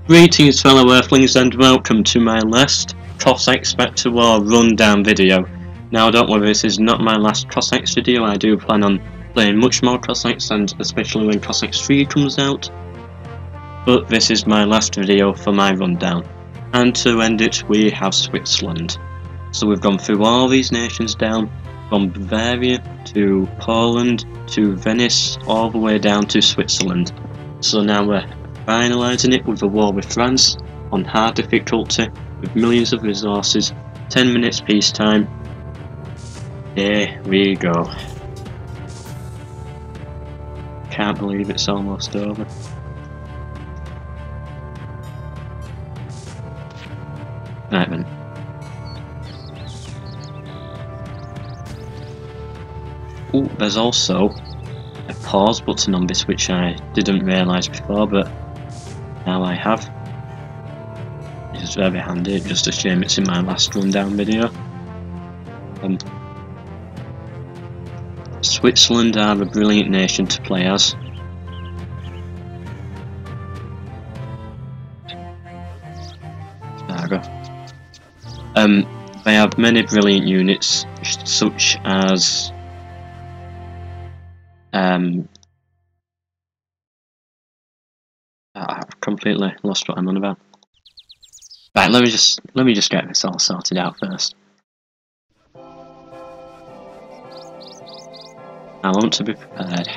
Greetings fellow earthlings and welcome to my last Cossacks Back to War rundown video. Now don't worry, this is not my last Cossacks video. I do plan on playing much more Cossacks, and especially when Cossacks 3 comes out. But this is my last video for my rundown. And to end it we have Switzerland. So we've gone through all these nations down, from Bavaria to Poland to Venice, all the way down to Switzerland. So now we're finalising it with a war with France on hard difficulty with millions of resources, 10 minutes peacetime. Here we go. Can't believe it's almost over. Right then. Oh, there's also a pause button on this which I didn't realise before, but now I have. It's very handy, just a shame it's in my last rundown video. Switzerland are a brilliant nation to play as. They have many brilliant units, such as I've completely lost what I'm on about. Right, let me just get this all sorted out first. I want to be prepared.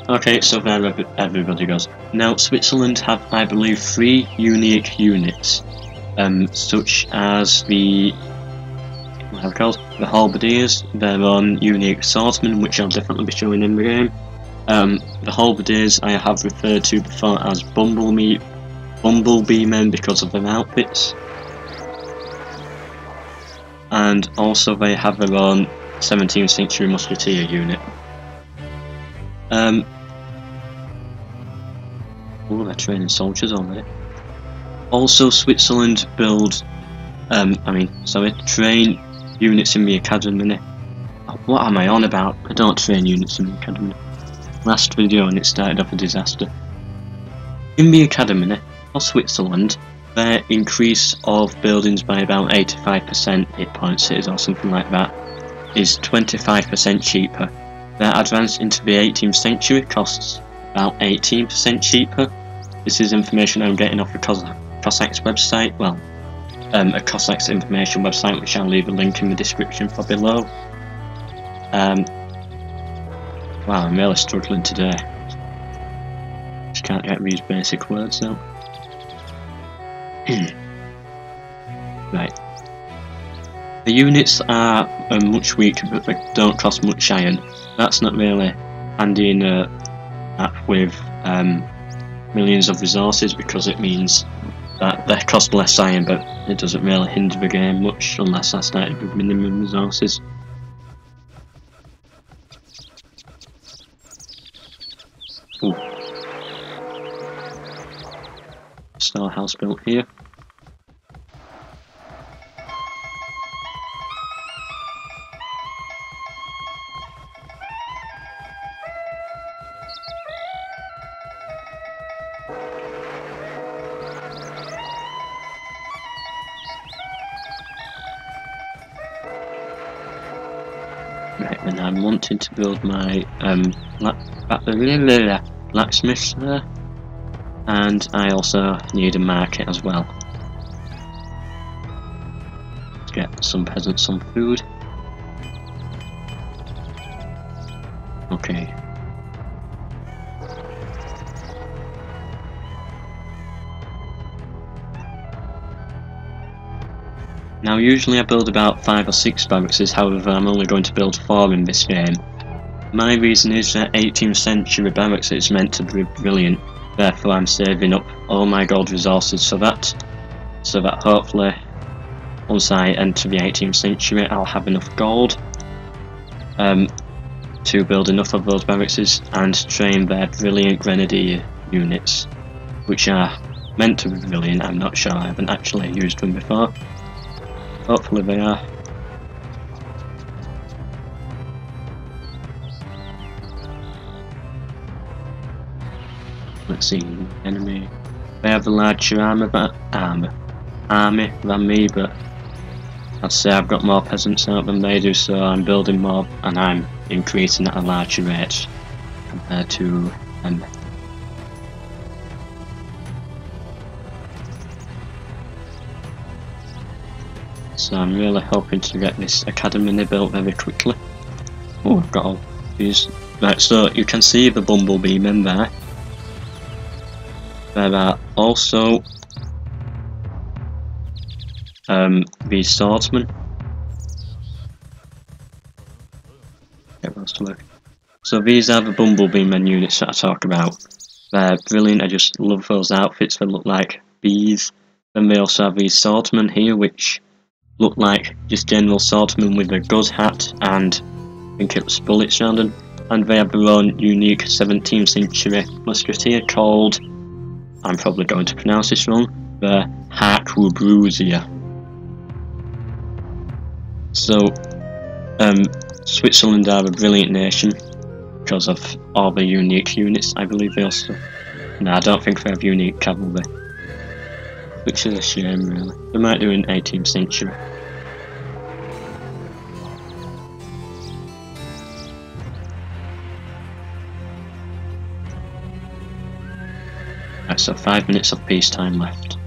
Okay, so there everybody goes. Now Switzerland have, I believe, 3 unique units. Such as the halberdiers, their own unique swordsmen, which I'll definitely be showing in the game. The halberdiers I have referred to before as bumblebee men because of their outfits, and also they have their own 17th century musketeer unit. Oh, they're training soldiers already. Also, Switzerland train units in the academy. What am I on about? I don't train units in the academy. Last video and it started off a disaster. In the academy for Switzerland, their increase of buildings by about 85% hit points or something like that is 25% cheaper. Their advance into the 18th century costs about 18% cheaper. This is information I'm getting off the Cossacks website, well, a Cossacks information website, which I'll leave a link in the description for below. Wow, I'm really struggling today. Just can't get these basic words out. Right. The units are much weaker, but they don't cost much iron. That's not really handy in a map with millions of resources, because it means that they cost less iron, but it doesn't really hinder the game much unless I started with minimum resources. Ooh. Storehouse built here. Right, then I'm wanting to build my blacksmith there, and I also need a market as well. Let's get some peasants some food. Okay. Now usually I build about 5 or 6 barracks, however I'm only going to build 4 in this game. My reason is that 18th century barracks is meant to be brilliant, therefore I'm saving up all my gold resources so that hopefully once I enter the 18th century I'll have enough gold to build enough of those barracks and train their brilliant grenadier units, which are meant to be brilliant. I'm not sure, I haven't actually used them before. Hopefully they are. Let's see, enemy. They have a larger army than me, but I'd say I've got more peasants out than they do, so I'm building more and I'm increasing at a larger rate compared to them. So I'm really hoping to get this academy built very quickly. Oh, I've got all these. Right, so you can see the bumblebee men there. There are also these swordsmen. Get those to work. So these are the bumblebee men units that I talk about. They're brilliant, I just love those outfits, they look like bees. Then they also have these swordsmen here, which look like just general swordsmen with a good hat and I think it was bullets around them. And they have their own unique 17th century musketeer called, I'm probably going to pronounce this wrong, the H.C.S. So, Switzerland are a brilliant nation because of all the unique units. I believe they also... No, I don't think they have unique cavalry, which is a shame really. They might do in 18th century. Right, so 5 minutes of peacetime left.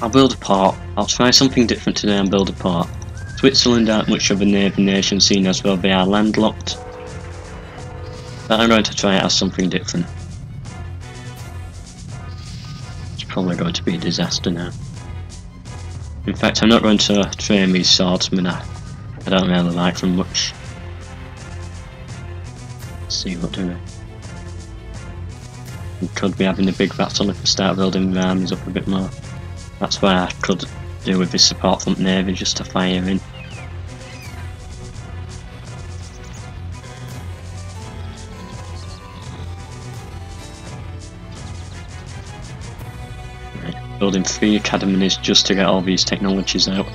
I'll build a port. I'll try something different today and build a port. Switzerland aren't much of a navy nation, seen as well they are landlocked. But I'm going to try it as something different. It's probably going to be a disaster now. In fact, I'm not going to train these swordsmen. I don't really like them much. Let's see, what do we? We could be having a big battle if we start building the armies up a bit more. That's what I could do with this support from navy, just to fire in. Right, building 3 academies just to get all these technologies out.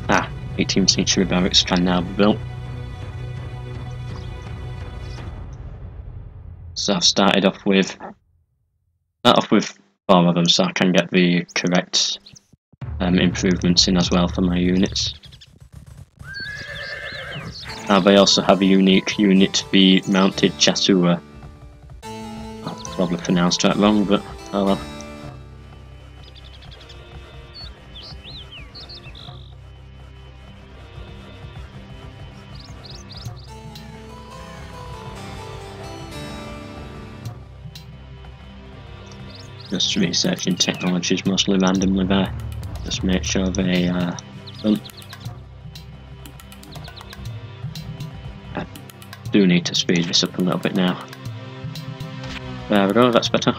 Ah, 18th century barracks can now be built. So I've started off with 4 of them, so I can get the correct improvements in as well for my units. They also have a unique unit, the mounted chasseur. I'll probably pronounced that wrong, but oh well. Just researching technologies mostly randomly there. Just make sure they are done. I do need to speed this up a little bit now. There we go, that's better.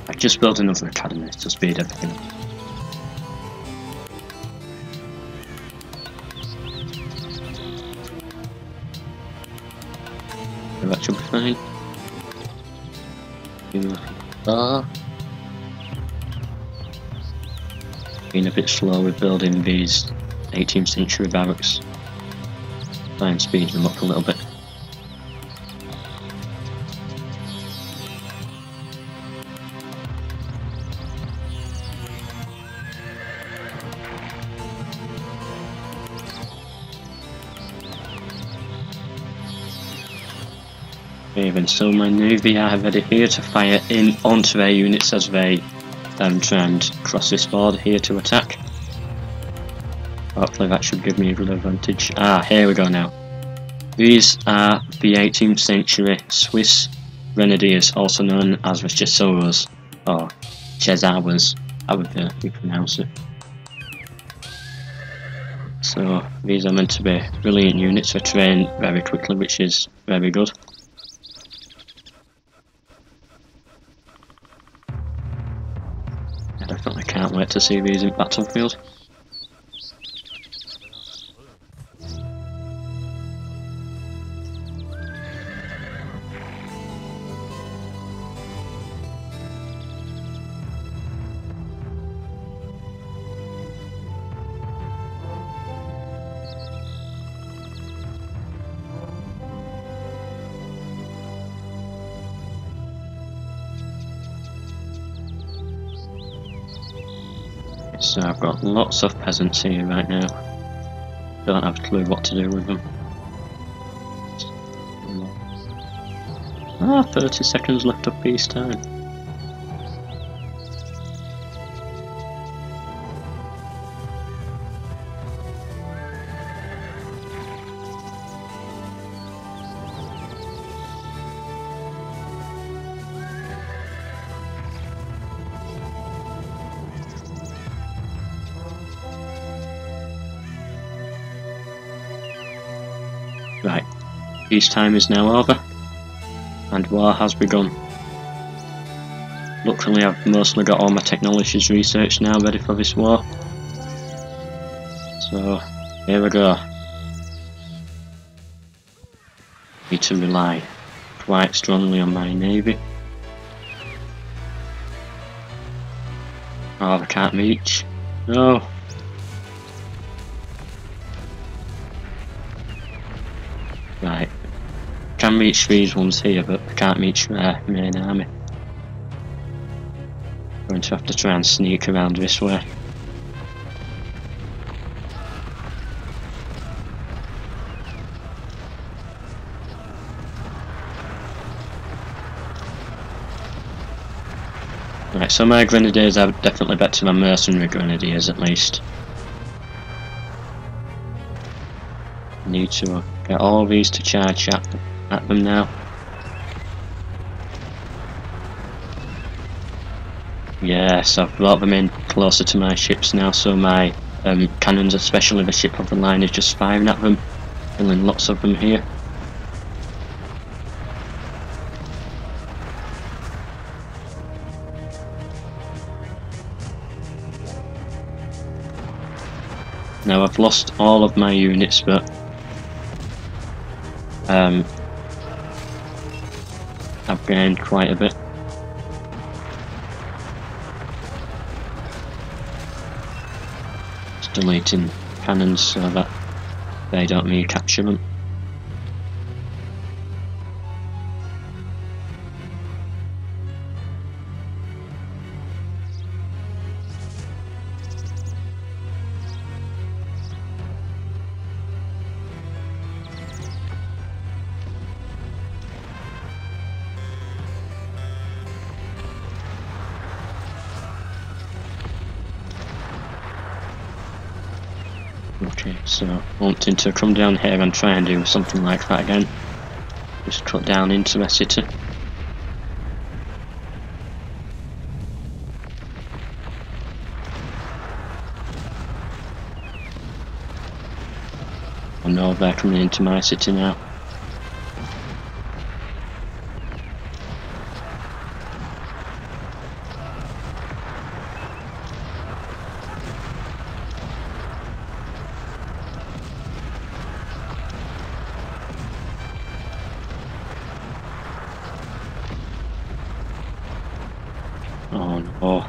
I just built another academy to speed everything up. That should be fine. Being a bit slow with building these 18th century barracks. Try and speed them up a little bit. Even so, my navy are ready here to fire in onto their units as they try and cross this border here to attack. Hopefully that should give me a good advantage. Ah, here we go now. These are the 18th century Swiss grenadiers, also known as the Chasseurs, or Chasseurs, however you pronounce it. So these are meant to be brilliant units for train very quickly, which is very good. I definitely can't wait to see these in battlefield. So I've got lots of peasants here right now. Don't have a clue what to do with them. 30 seconds left of peace time. Right, peacetime is now over, and war has begun. Luckily I've mostly got all my technologies researched now ready for this war. So, here we go. Need to rely quite strongly on my navy. Oh, I can't reach. No. Right, can reach these ones here, but I can't reach their main army. Going to have to try and sneak around this way. Right, so my grenadiers are definitely better than mercenary grenadiers at least. Need to get all these to charge at them now. Yes, I've brought them in closer to my ships now, so my cannons, especially the ship of the line, is just firing at them, killing lots of them here. Now I've lost all of my units, but I've gained quite a bit. Just deleting cannons so that they don't recapture them. Okay, so wanting to come down here and try and do something like that again. Just cut down into the city. I know they're coming into my city now. Oh no.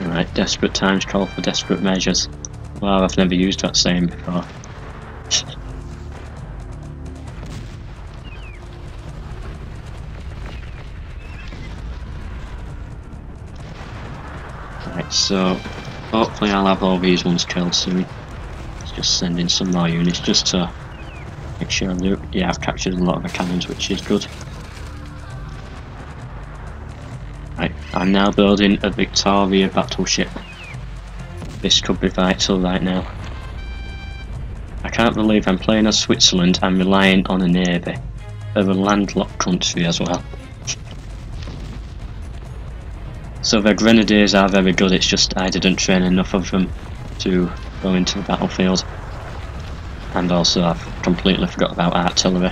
Alright, desperate times call for desperate measures. Wow, I've never used that saying before. Right, so hopefully I'll have all these ones killed soon. Let's just send in some more units just to make sure I do. Yeah, I've captured a lot of the cannons, which is good. Right, I'm now building a Victoria battleship. This could be vital right now. I can't believe I'm playing as Switzerland and relying on a navy. They're a landlocked country as well. So their grenadiers are very good, it's just I didn't train enough of them to go into the battlefield. And also I've completely forgot about artillery.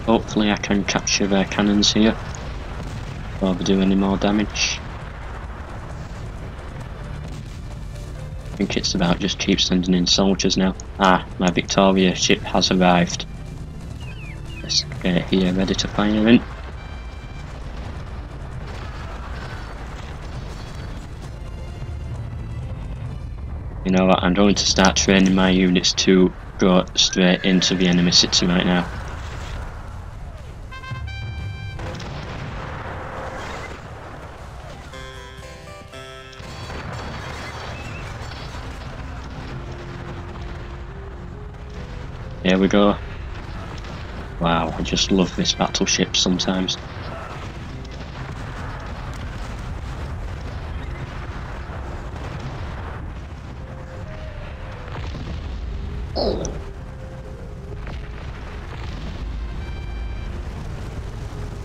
Hopefully I can capture their cannons here before they do any more damage. I think it's about just keep sending in soldiers now. Ah, my Victoria ship has arrived. Let's get here ready to fire in. You know what, I'm going to start training my units to go straight into the enemy city right now. Here we go. Wow, I just love this battleship sometimes.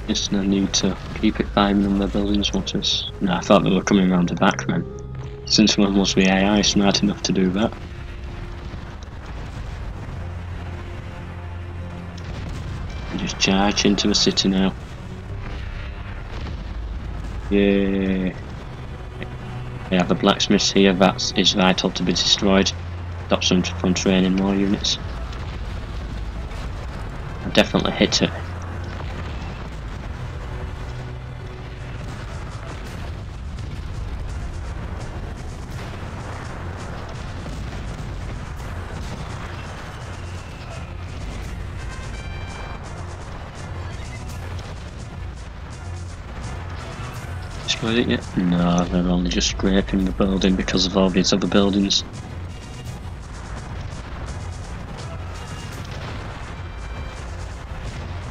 Just I need to keep it firing on their buildings waters. No, I thought they were coming around the back then. Since when was the AI smart enough to do that? Just charge into the city now. Yeah. Yeah, the blacksmiths here, that is vital to be destroyed. Stops them from training more units. I definitely hit it. Destroyed it yet? No, they're only just scraping the building because of all these other buildings.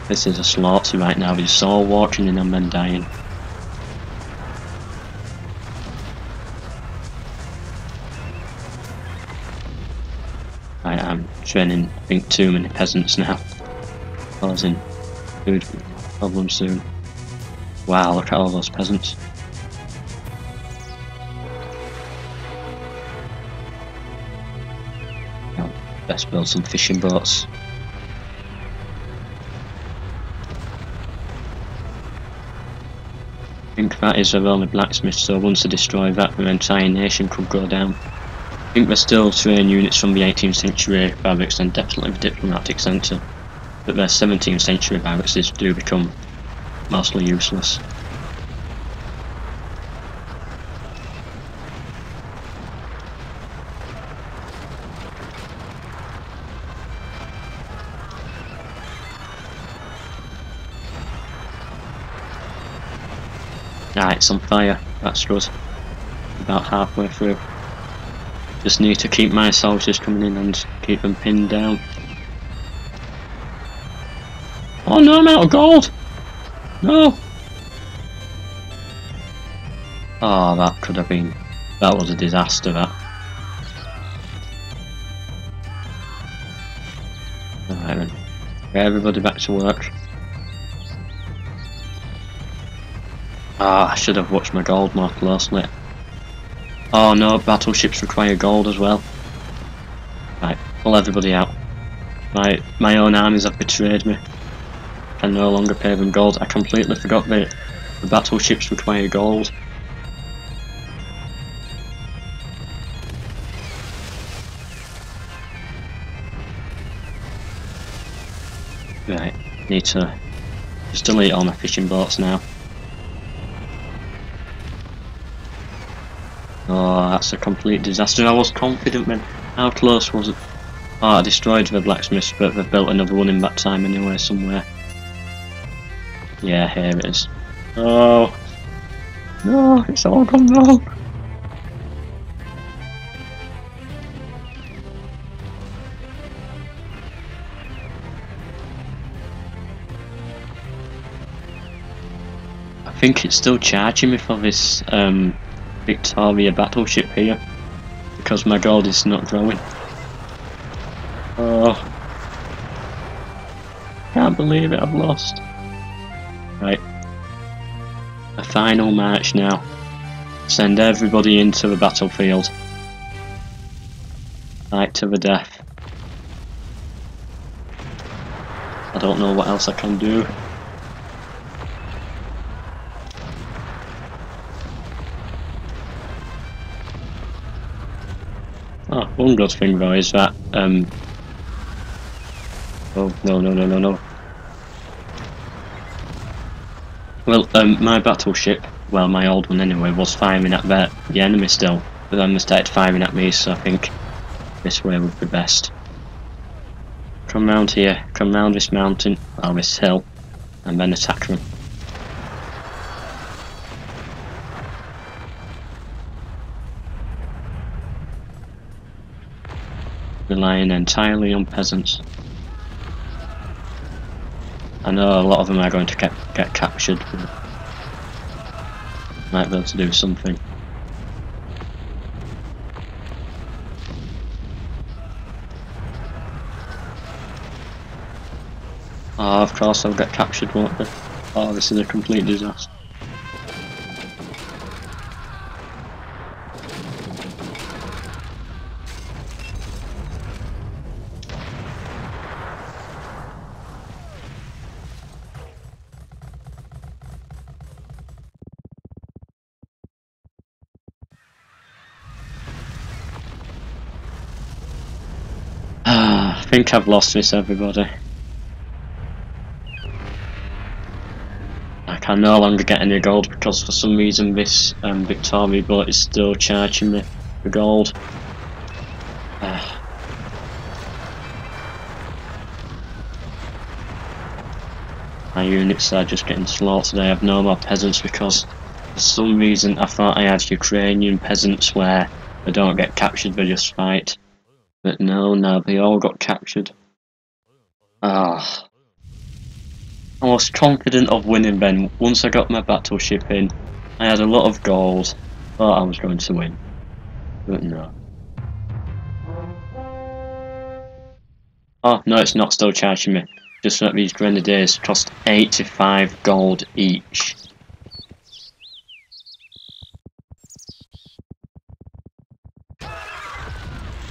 This is a slaughter right now, it's all walking in and then dying. I'm training, I think, too many peasants now. Causing food problems soon. Wow, look at all those peasants. Now, best build some fishing boats. I think that is their only blacksmith, so once they destroy that, the entire nation could go down. I think they're still training units from the 18th century barracks and definitely the diplomatic centre, but their 17th century barracks do become mostly useless. Ah, it's on fire, that's good. About halfway through. Just need to keep my soldiers coming in and keep them pinned down. Oh no, I'm out of gold! No! Oh, that could have been... that was a disaster, that. Alright then. Get everybody back to work. Ah, I should have watched my gold more closely. Oh no, battleships require gold as well. Right, pull everybody out. My own armies have betrayed me. Can no longer pay them gold. I completely forgot that the battleships require gold. Right, need to just delete all my fishing boats now. Oh, that's a complete disaster. I was confident then. How close was it? Oh, I destroyed the blacksmith, but they've built another one in that time anyway, somewhere. Yeah, here it is. Oh no, it's all gone wrong. I think it's still charging me for this Victoria battleship here because my gold is not growing. Oh, can't believe it, I've lost. Right, a final march now. Send everybody into the battlefield. Fight to the death. I don't know what else I can do. Oh, one good thing though is that oh no. Well, my battleship, well my old one anyway, was firing at the enemy still, but then they started firing at me, so I think this way would be best. Come round here, come round this mountain, or this hill, and then attack them. Relying entirely on peasants. I know a lot of them are going to get captured, but might be able to do something. Oh, of course they'll get captured, won't they? Oh, this is a complete disaster. I think I've lost this, everybody. I can no longer get any gold because for some reason this Victoria boat is still charging me for gold. My units are just getting slaughtered. I have no more peasants because for some reason I thought I had Ukrainian peasants where they don't get captured, they just fight. But no, they all got captured. Ah. I was confident of winning then. Once I got my battleship in, I had a lot of gold. Thought I was going to win. But no. Oh, no, it's not still charging me. Just that these grenadiers cost 85 gold each.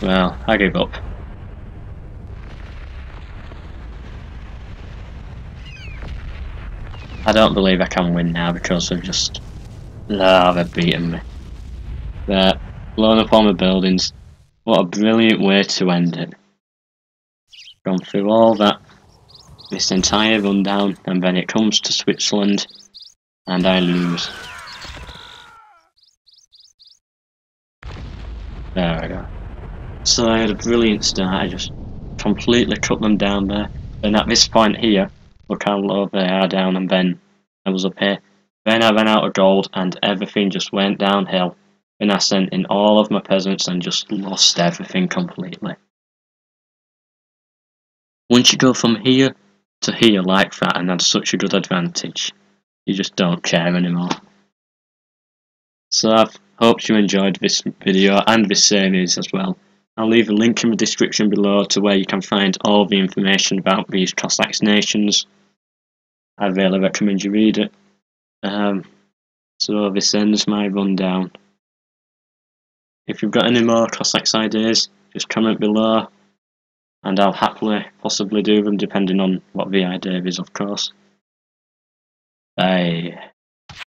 Well, I give up. I don't believe I can win now because they've just... they've beaten me. They're blown up all my buildings. What a brilliant way to end it. Gone through all that, this entire rundown, and then it comes to Switzerland, and I lose. There we go. So I had a brilliant start, I just completely cut them down there. And at this point here, look how low they are down, and then I was up here. Then I ran out of gold and everything just went downhill. Then I sent in all of my peasants and just lost everything completely. Once you go from here to here like that and had such a good advantage, you just don't care anymore. So I've hoped you enjoyed this video and this series as well. I'll leave a link in the description below to where you can find all the information about these Cossacks nations. I really recommend you read it. So this ends my rundown. If you've got any more Cossacks ideas, just comment below and I'll happily possibly do them depending on what the idea is, of course. Bye.